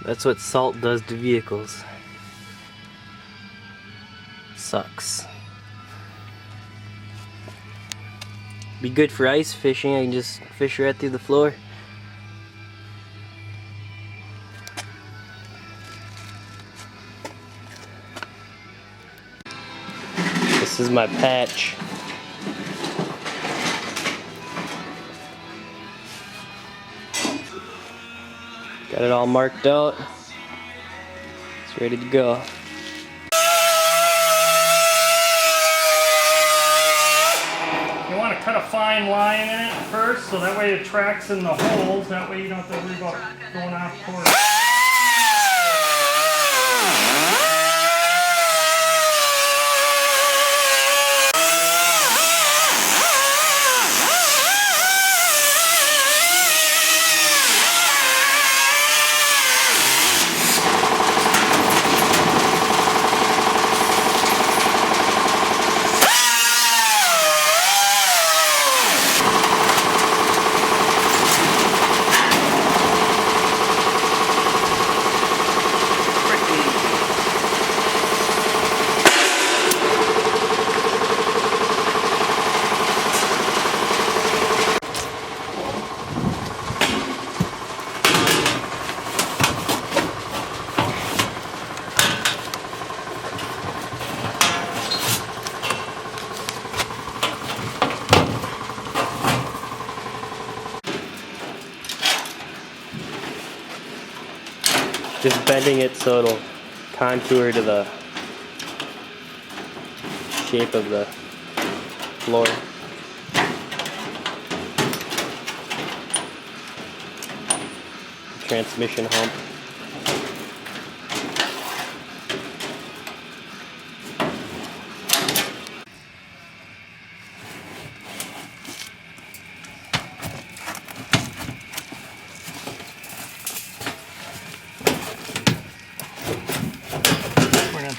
That's what salt does to vehicles. Sucks. Be good for ice fishing. I can just fish right through the floor. This is my patch. Got it all marked out. It's ready to go. You want to cut a fine line in it first, so that way it tracks in the holes. That way you don't have to worry about going off course. Just bending it so it'll contour to the shape of the floor. Transmission hump.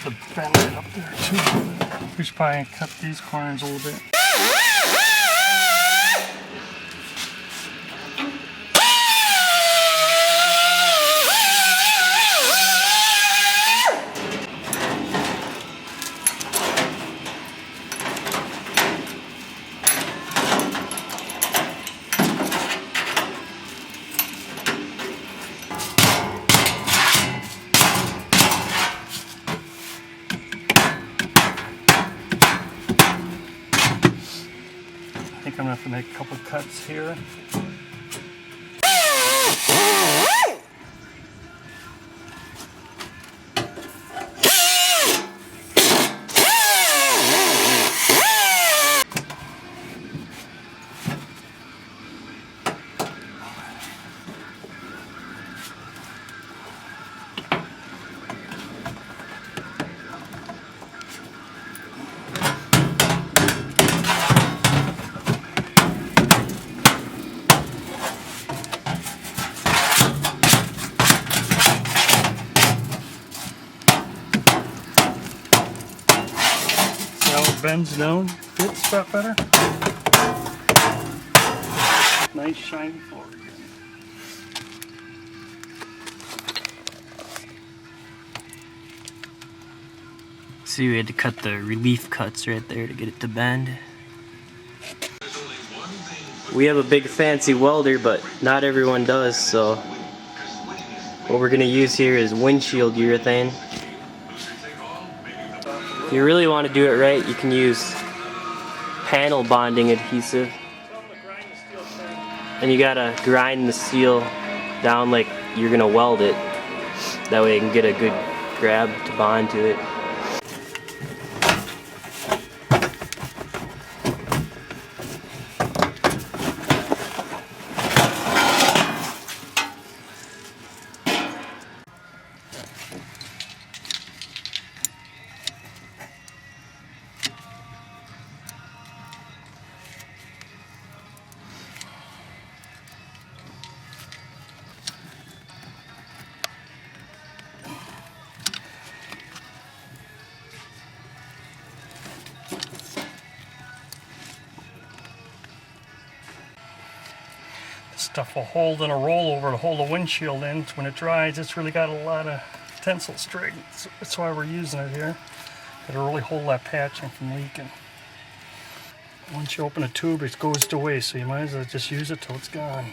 To bend it up there too. We should probably cut these corners a little bit. I think I'm going to have to make a couple cuts here. Bends down, fits that better. Nice shiny floor again. See, we had to cut the relief cuts right there to get it to bend. We have a big fancy welder, but not everyone does, so what we're gonna use here is windshield urethane. If you really want to do it right, you can use panel bonding adhesive. And you gotta grind the steel down like you're gonna weld it. That way you can get a good grab to bond to it. just a hold and a rollover to hold the windshield in. When it dries, it's really got a lot of tensile strength. That's why we're using it here. Got to really hold that patching from leaking. Once you open a tube, it goes to waste, so you might as well just use it till it's gone.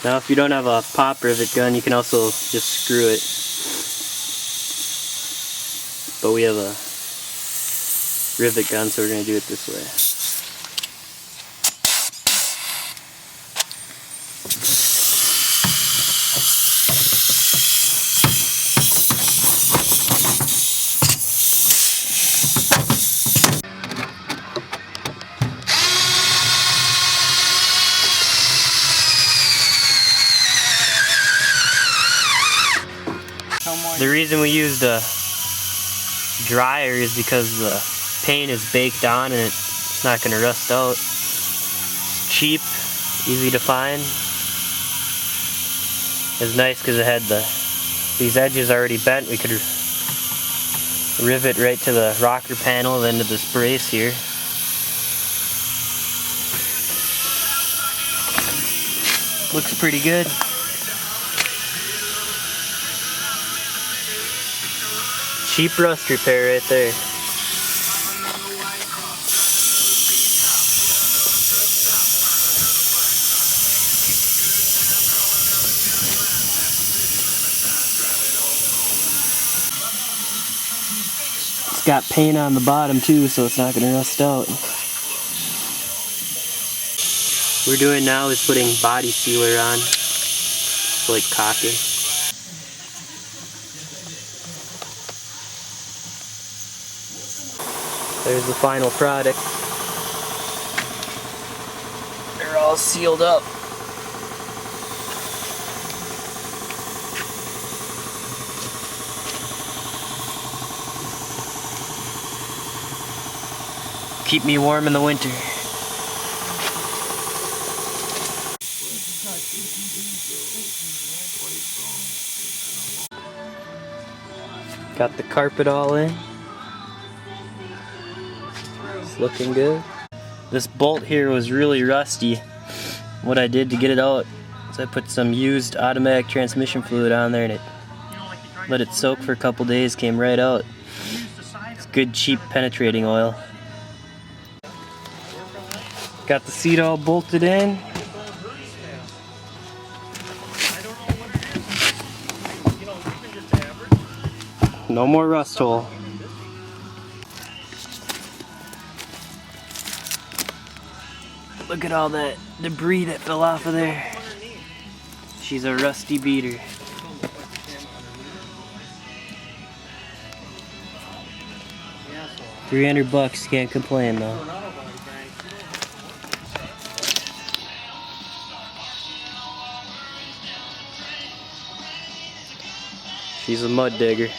Now if you don't have a pop rivet gun, you can also just screw it. But we have a rivet gun, so we're going to do it this way. The reason we used a dryer is because the paint is baked on and it's not going to rust out. Cheap, easy to find. It's nice because it had these edges already bent. We could rivet right to the rocker panel, then to this brace here. Looks pretty good. Cheap rust repair right there. It's got paint on the bottom too, so it's not going to rust out. What we're doing now is putting body sealer on. It's like caulking. There's the final product. They're all sealed up. Keep me warm in the winter. Got the carpet all in. It's looking good. This bolt here was really rusty. What I did to get it out is I put some used automatic transmission fluid on there and it let it soak for a couple days, came right out. It's good, cheap penetrating oil. Got the seat all bolted in. No more rust hole. Look at all that debris that fell off of there. She's a rusty beater. $300, can't complain though. She's a mud digger.